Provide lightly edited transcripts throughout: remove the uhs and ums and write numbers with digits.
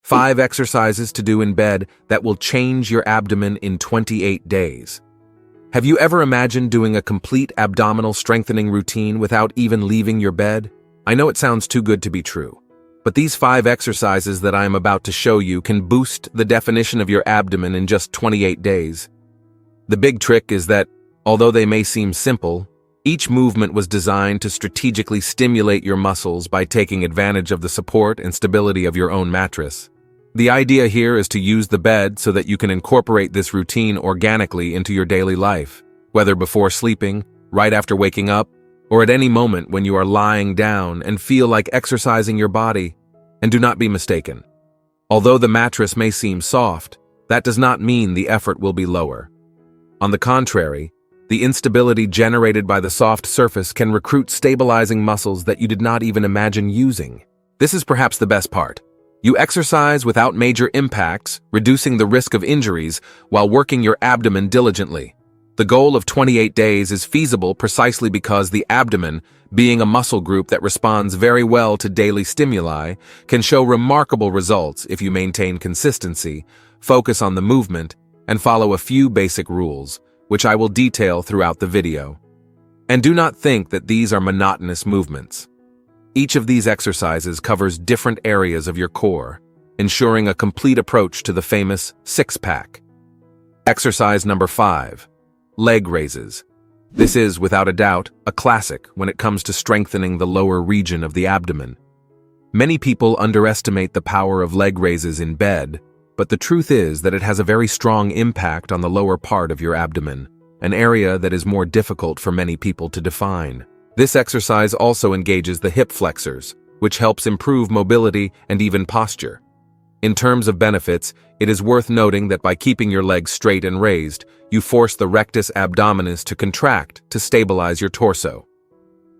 5 exercises to do in bed that will change your abdomen in 28 days. Have you ever imagined doing a complete abdominal strengthening routine without even leaving your bed? I know it sounds too good to be true, but these 5 exercises that I am about to show you can boost the definition of your abdomen in just 28 days. The big trick is that, although they may seem simple, each movement was designed to strategically stimulate your muscles by taking advantage of the support and stability of your own mattress. The idea here is to use the bed so that you can incorporate this routine organically into your daily life, whether before sleeping, right after waking up, or at any moment when you are lying down and feel like exercising your body. And do not be mistaken. Although the mattress may seem soft, that does not mean the effort will be lower. On the contrary, the instability generated by the soft surface can recruit stabilizing muscles that you did not even imagine using. This is perhaps the best part. You exercise without major impacts, reducing the risk of injuries while working your abdomen diligently. The goal of 28 days is feasible precisely because the abdomen, being a muscle group that responds very well to daily stimuli, can show remarkable results if you maintain consistency, focus on the movement, and follow a few basic rules, which I will detail throughout the video. And do not think that these are monotonous movements. Each of these exercises covers different areas of your core, ensuring a complete approach to the famous six-pack. Exercise number 5. Leg raises. This is, without a doubt, a classic when it comes to strengthening the lower region of the abdomen. Many people underestimate the power of leg raises in bed, but the truth is that it has a very strong impact on the lower part of your abdomen, an area that is more difficult for many people to define. This exercise also engages the hip flexors, which helps improve mobility and even posture. In terms of benefits, it is worth noting that by keeping your legs straight and raised, you force the rectus abdominis to contract to stabilize your torso.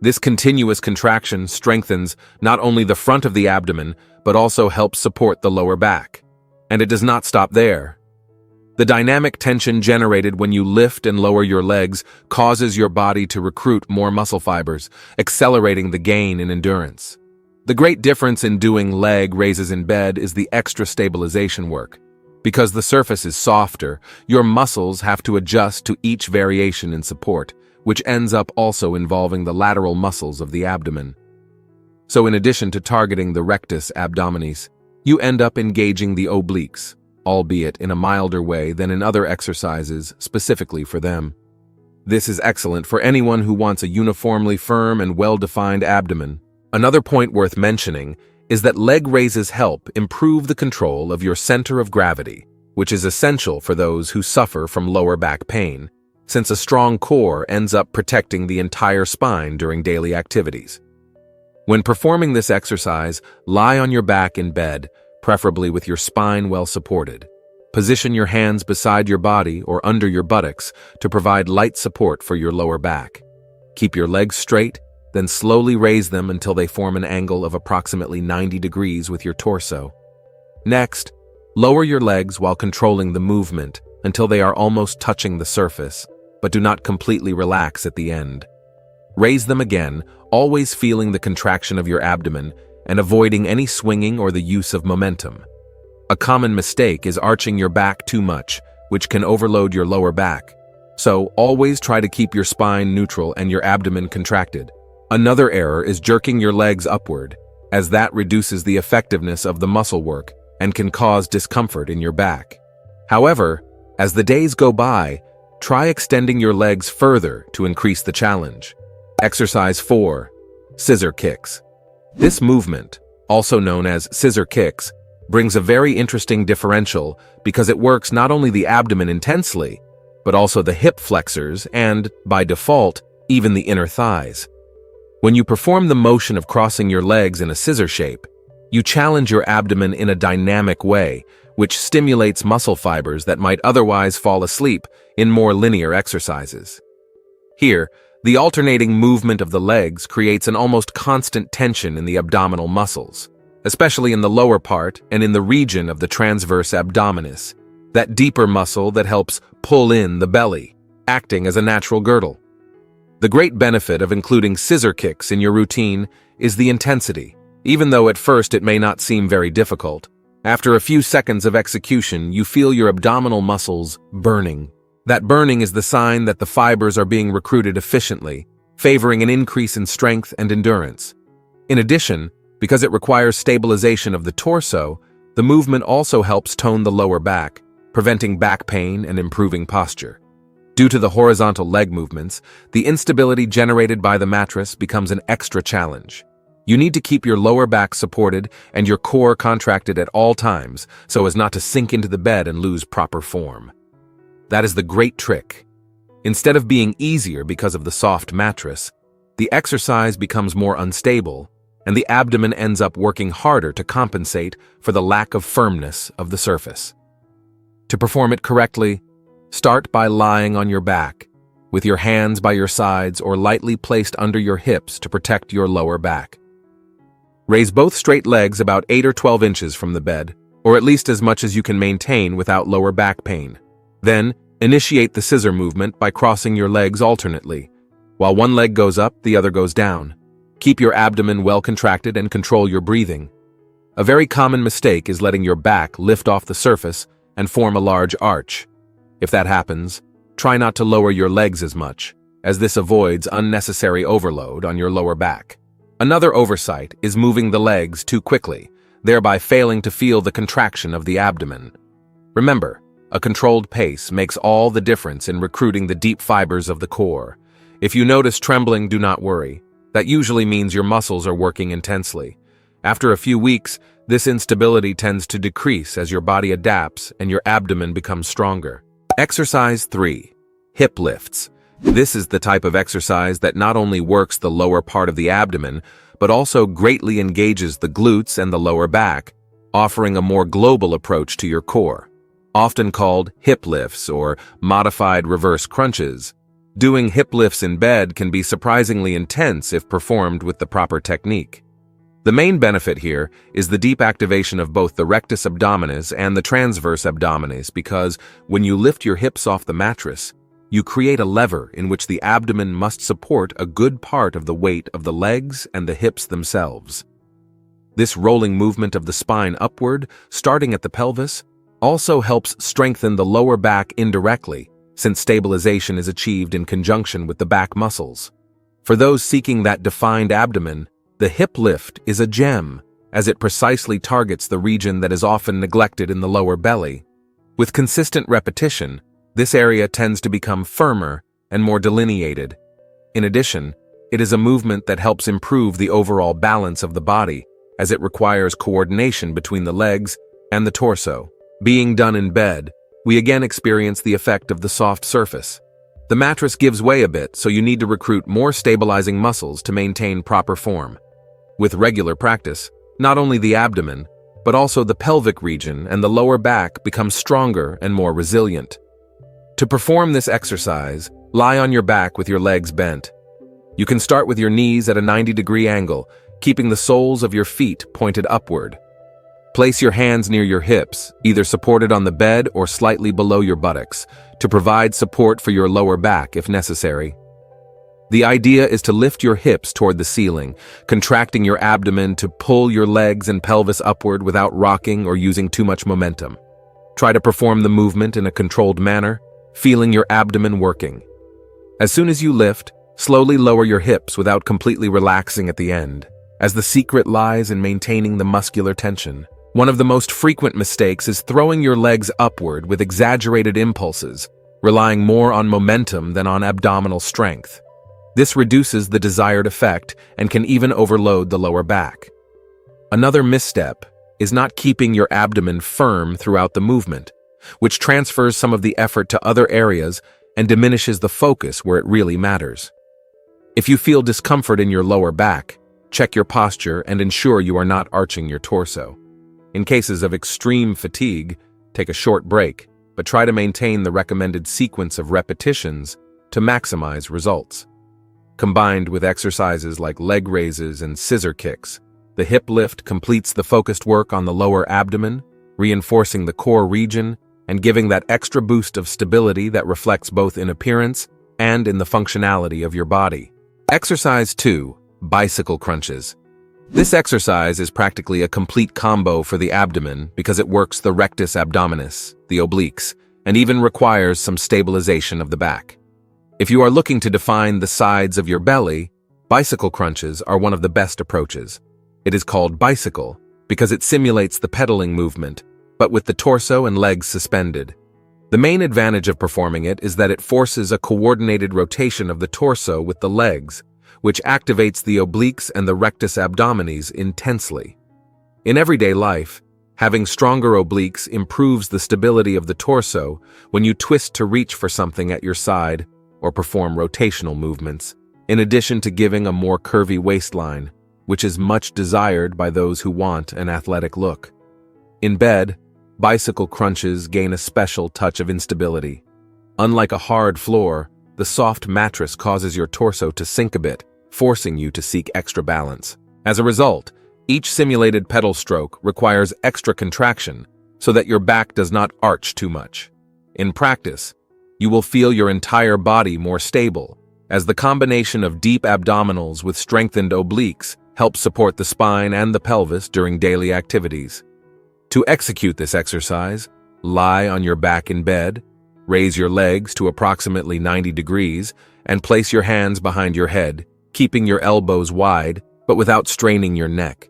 This continuous contraction strengthens not only the front of the abdomen, but also helps support the lower back. And it does not stop there. The dynamic tension generated when you lift and lower your legs causes your body to recruit more muscle fibers, accelerating the gain in endurance. The great difference in doing leg raises in bed is the extra stabilization work. Because the surface is softer, your muscles have to adjust to each variation in support, which ends up also involving the lateral muscles of the abdomen. So in addition to targeting the rectus abdominis, you end up engaging the obliques, albeit in a milder way than in other exercises specifically for them. This is excellent for anyone who wants a uniformly firm and well-defined abdomen. Another point worth mentioning is that leg raises help improve the control of your center of gravity, which is essential for those who suffer from lower back pain, since a strong core ends up protecting the entire spine during daily activities. When performing this exercise, lie on your back in bed, preferably with your spine well supported. Position your hands beside your body or under your buttocks to provide light support for your lower back. Keep your legs straight, then slowly raise them until they form an angle of approximately 90 degrees with your torso. Next, lower your legs while controlling the movement until they are almost touching the surface, but do not completely relax at the end. Raise them again, always feeling the contraction of your abdomen and avoiding any swinging or the use of momentum. A common mistake is arching your back too much, which can overload your lower back. So always try to keep your spine neutral and your abdomen contracted. Another error is jerking your legs upward, as that reduces the effectiveness of the muscle work and can cause discomfort in your back. However, as the days go by, try extending your legs further to increase the challenge. Exercise 4. Scissor kicks. This movement, also known as scissor kicks, brings a very interesting differential because it works not only the abdomen intensely, but also the hip flexors and, by default, even the inner thighs. When you perform the motion of crossing your legs in a scissor shape, you challenge your abdomen in a dynamic way, which stimulates muscle fibers that might otherwise fall asleep in more linear exercises. Here, the alternating movement of the legs creates an almost constant tension in the abdominal muscles, especially in the lower part and in the region of the transverse abdominis, that deeper muscle that helps pull in the belly, acting as a natural girdle. The great benefit of including scissor kicks in your routine is the intensity. Even though at first it may not seem very difficult, After a few seconds of execution, you feel your abdominal muscles burning. That burning is the sign that the fibers are being recruited efficiently, favoring an increase in strength and endurance. In addition, because it requires stabilization of the torso, the movement also helps tone the lower back, preventing back pain and improving posture. Due to the horizontal leg movements, the instability generated by the mattress becomes an extra challenge. You need to keep your lower back supported and your core contracted at all times so as not to sink into the bed and lose proper form. That is the great trick. Instead of being easier because of the soft mattress, the exercise becomes more unstable, and the abdomen ends up working harder to compensate for the lack of firmness of the surface. To perform it correctly, start by lying on your back, with your hands by your sides or lightly placed under your hips to protect your lower back. Raise both straight legs about 8 or 12 inches from the bed, or at least as much as you can maintain without lower back pain. Then, initiate the scissor movement by crossing your legs alternately. While one leg goes up, the other goes down. Keep your abdomen well contracted and control your breathing. A very common mistake is letting your back lift off the surface and form a large arch. If that happens, try not to lower your legs as much, as this avoids unnecessary overload on your lower back. Another oversight is moving the legs too quickly, thereby failing to feel the contraction of the abdomen. Remember, a controlled pace makes all the difference in recruiting the deep fibers of the core. If you notice trembling, do not worry. That usually means your muscles are working intensely. After a few weeks, this instability tends to decrease as your body adapts and your abdomen becomes stronger. Exercise 3. Hip lifts. This is the type of exercise that not only works the lower part of the abdomen, but also greatly engages the glutes and the lower back, offering a more global approach to your core. Often called hip lifts or modified reverse crunches, doing hip lifts in bed can be surprisingly intense if performed with the proper technique. The main benefit here is the deep activation of both the rectus abdominis and the transverse abdominis because when you lift your hips off the mattress, you create a lever in which the abdomen must support a good part of the weight of the legs and the hips themselves. This rolling movement of the spine upward, starting at the pelvis, also helps strengthen the lower back indirectly, since stabilization is achieved in conjunction with the back muscles. For those seeking that defined abdomen, the hip lift is a gem, as it precisely targets the region that is often neglected in the lower belly. With consistent repetition, this area tends to become firmer and more delineated. In addition, it is a movement that helps improve the overall balance of the body, as it requires coordination between the legs and the torso. Being done in bed, we again experience the effect of the soft surface. The mattress gives way a bit, so you need to recruit more stabilizing muscles to maintain proper form. With regular practice, not only the abdomen, but also the pelvic region and the lower back become stronger and more resilient. To perform this exercise, lie on your back with your legs bent. You can start with your knees at a 90-degree angle, keeping the soles of your feet pointed upward. Place your hands near your hips, either supported on the bed or slightly below your buttocks, to provide support for your lower back if necessary. The idea is to lift your hips toward the ceiling, contracting your abdomen to pull your legs and pelvis upward without rocking or using too much momentum. Try to perform the movement in a controlled manner, feeling your abdomen working. As soon as you lift, slowly lower your hips without completely relaxing at the end, as the secret lies in maintaining the muscular tension. One of the most frequent mistakes is throwing your legs upward with exaggerated impulses, relying more on momentum than on abdominal strength. This reduces the desired effect and can even overload the lower back. Another misstep is not keeping your abdomen firm throughout the movement, which transfers some of the effort to other areas and diminishes the focus where it really matters. If you feel discomfort in your lower back, check your posture and ensure you are not arching your torso. In cases of extreme fatigue, take a short break, but try to maintain the recommended sequence of repetitions to maximize results. Combined with exercises like leg raises and scissor kicks, the hip lift completes the focused work on the lower abdomen, reinforcing the core region and giving that extra boost of stability that reflects both in appearance and in the functionality of your body. Exercise 2. Bicycle crunches. This exercise is practically a complete combo for the abdomen because it works the rectus abdominis, the obliques, and even requires some stabilization of the back. If you are looking to define the sides of your belly, bicycle crunches are one of the best approaches. It is called bicycle because it simulates the pedaling movement, but with the torso and legs suspended. The main advantage of performing it is that it forces a coordinated rotation of the torso with the legs, which activates the obliques and the rectus abdominis intensely. In everyday life, having stronger obliques improves the stability of the torso when you twist to reach for something at your side or perform rotational movements, in addition to giving a more curvy waistline, which is much desired by those who want an athletic look. In bed, bicycle crunches gain a special touch of instability. Unlike a hard floor, the soft mattress causes your torso to sink a bit, forcing you to seek extra balance. As a result, each simulated pedal stroke requires extra contraction so that your back does not arch too much. In practice, you will feel your entire body more stable, as the combination of deep abdominals with strengthened obliques helps support the spine and the pelvis during daily activities. To execute this exercise, lie on your back in bed, raise your legs to approximately 90 degrees, and place your hands behind your head, keeping your elbows wide, but without straining your neck.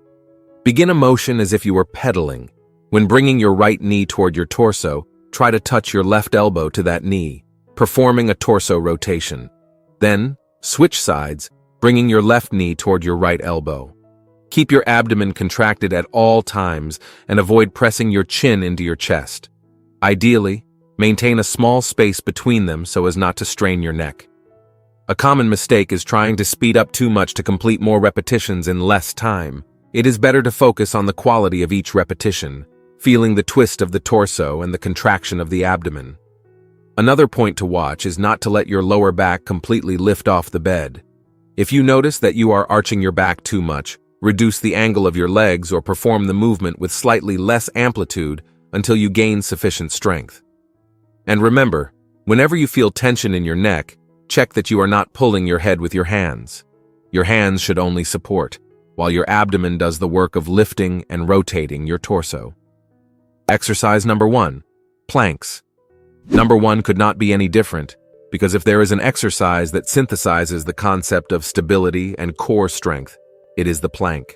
Begin a motion as if you were pedaling. When bringing your right knee toward your torso, try to touch your left elbow to that knee, performing a torso rotation. Then, switch sides, bringing your left knee toward your right elbow. Keep your abdomen contracted at all times and avoid pressing your chin into your chest. Ideally, maintain a small space between them so as not to strain your neck. A common mistake is trying to speed up too much to complete more repetitions in less time. It is better to focus on the quality of each repetition, feeling the twist of the torso and the contraction of the abdomen. Another point to watch is not to let your lower back completely lift off the bed. If you notice that you are arching your back too much, reduce the angle of your legs or perform the movement with slightly less amplitude until you gain sufficient strength. And remember, whenever you feel tension in your neck, check that you are not pulling your head with your hands. Your hands should only support, while your abdomen does the work of lifting and rotating your torso. Exercise number 1, planks. Number 1 could not be any different, because if there is an exercise that synthesizes the concept of stability and core strength, it is the plank.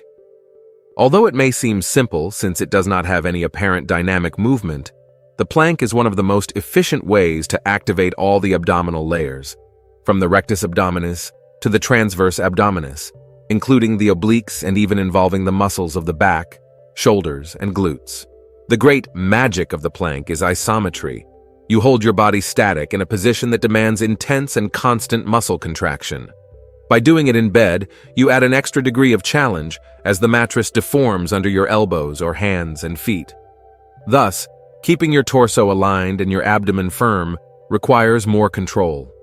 Although it may seem simple since it does not have any apparent dynamic movement, the plank is one of the most efficient ways to activate all the abdominal layers, from the rectus abdominis to the transverse abdominis, including the obliques and even involving the muscles of the back, shoulders, and glutes. The great magic of the plank is isometry. You hold your body static in a position that demands intense and constant muscle contraction. By doing it in bed, you add an extra degree of challenge as the mattress deforms under your elbows or hands and feet. Thus, keeping your torso aligned and your abdomen firm requires more control.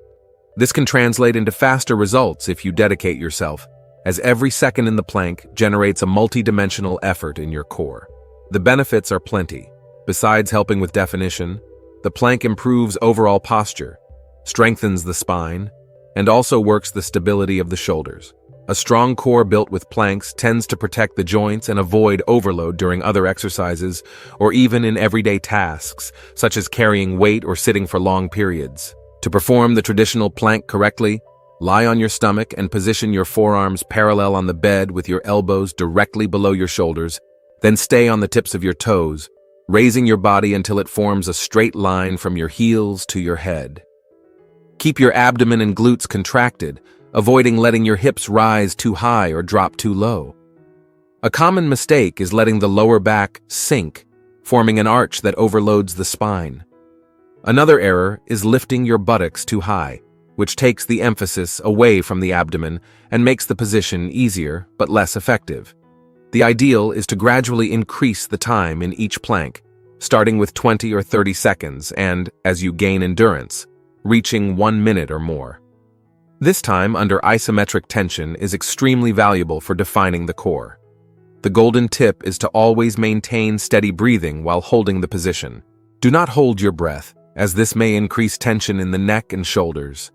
This can translate into faster results if you dedicate yourself, as every second in the plank generates a multi-dimensional effort in your core. The benefits are plenty. Besides helping with definition, the plank improves overall posture, strengthens the spine, and also works the stability of the shoulders. A strong core built with planks tends to protect the joints and avoid overload during other exercises or even in everyday tasks, such as carrying weight or sitting for long periods. To perform the traditional plank correctly, lie on your stomach and position your forearms parallel on the bed with your elbows directly below your shoulders, then stay on the tips of your toes, raising your body until it forms a straight line from your heels to your head. Keep your abdomen and glutes contracted, avoiding letting your hips rise too high or drop too low. A common mistake is letting the lower back sink, forming an arch that overloads the spine. Another error is lifting your buttocks too high, which takes the emphasis away from the abdomen and makes the position easier but less effective. The ideal is to gradually increase the time in each plank, starting with 20 or 30 seconds and, as you gain endurance, reaching 1 minute or more. This time under isometric tension is extremely valuable for defining the core. The golden tip is to always maintain steady breathing while holding the position. Do not hold your breath, as this may increase tension in the neck and shoulders.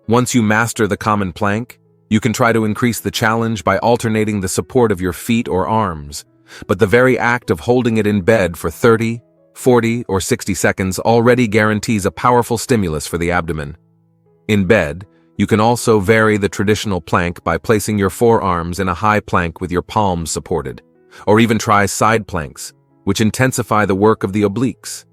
Once you master the common plank, You can try to increase the challenge by alternating the support of your feet or arms, but the very act of holding it in bed for 30, 40, or 60 seconds already guarantees a powerful stimulus for the abdomen. In bed, you can also vary the traditional plank by placing your forearms in a high plank with your palms supported, or even try side planks, which intensify the work of the obliques.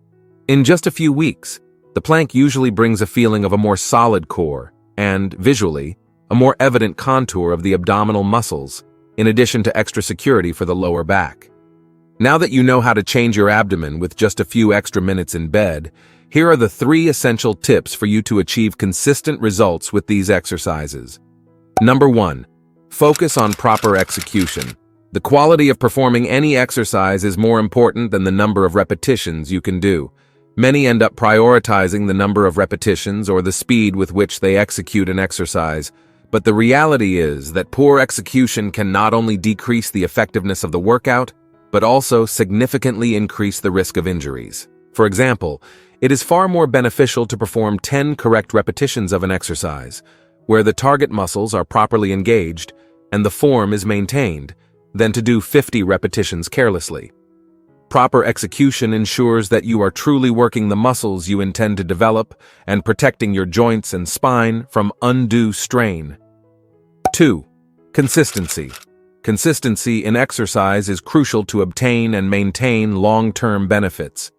In just a few weeks, the plank usually brings a feeling of a more solid core and, visually, a more evident contour of the abdominal muscles, in addition to extra security for the lower back. Now that you know how to change your abdomen with just a few extra minutes in bed, here are the 3 essential tips for you to achieve consistent results with these exercises. Number 1. Focus on proper execution. The quality of performing any exercise is more important than the number of repetitions you can do. Many end up prioritizing the number of repetitions or the speed with which they execute an exercise. But the reality is that poor execution can not only decrease the effectiveness of the workout, but also significantly increase the risk of injuries. For example, it is far more beneficial to perform 10 correct repetitions of an exercise, where the target muscles are properly engaged and the form is maintained, than to do 50 repetitions carelessly. Proper execution ensures that you are truly working the muscles you intend to develop and protecting your joints and spine from undue strain. 2. Consistency. Consistency in exercise is crucial to obtain and maintain long-term benefits.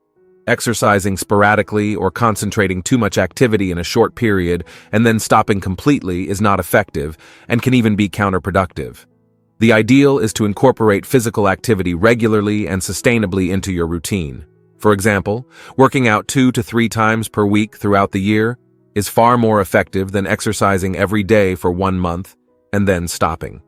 Exercising sporadically or concentrating too much activity in a short period and then stopping completely is not effective and can even be counterproductive. The ideal is to incorporate physical activity regularly and sustainably into your routine. For example, working out 2 to 3 times per week throughout the year is far more effective than exercising every day for 1 month and then stopping.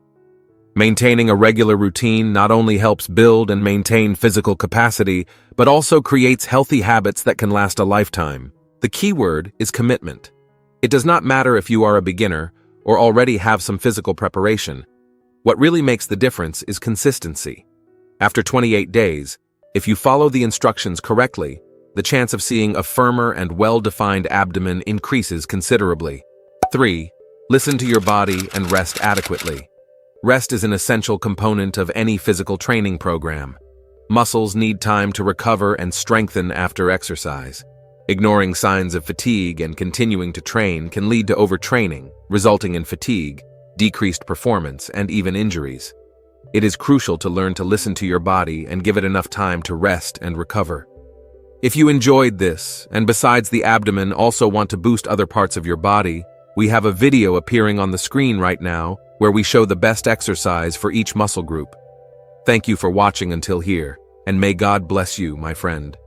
Maintaining a regular routine not only helps build and maintain physical capacity, but also creates healthy habits that can last a lifetime. The key word is commitment. It does not matter if you are a beginner or already have some physical preparation. What really makes the difference is consistency. After 28 days, if you follow the instructions correctly, the chance of seeing a firmer and well-defined abdomen increases considerably. 3. Listen to your body and rest adequately. Rest is an essential component of any physical training program. Muscles need time to recover and strengthen after exercise. Ignoring signs of fatigue and continuing to train can lead to overtraining, resulting in fatigue, decreased performance, and even injuries. It is crucial to learn to listen to your body and give it enough time to rest and recover. If you enjoyed this, and besides the abdomen also want to boost other parts of your body, we have a video appearing on the screen right now where we show the best exercise for each muscle group. Thank you for watching until here, and may God bless you, my friend.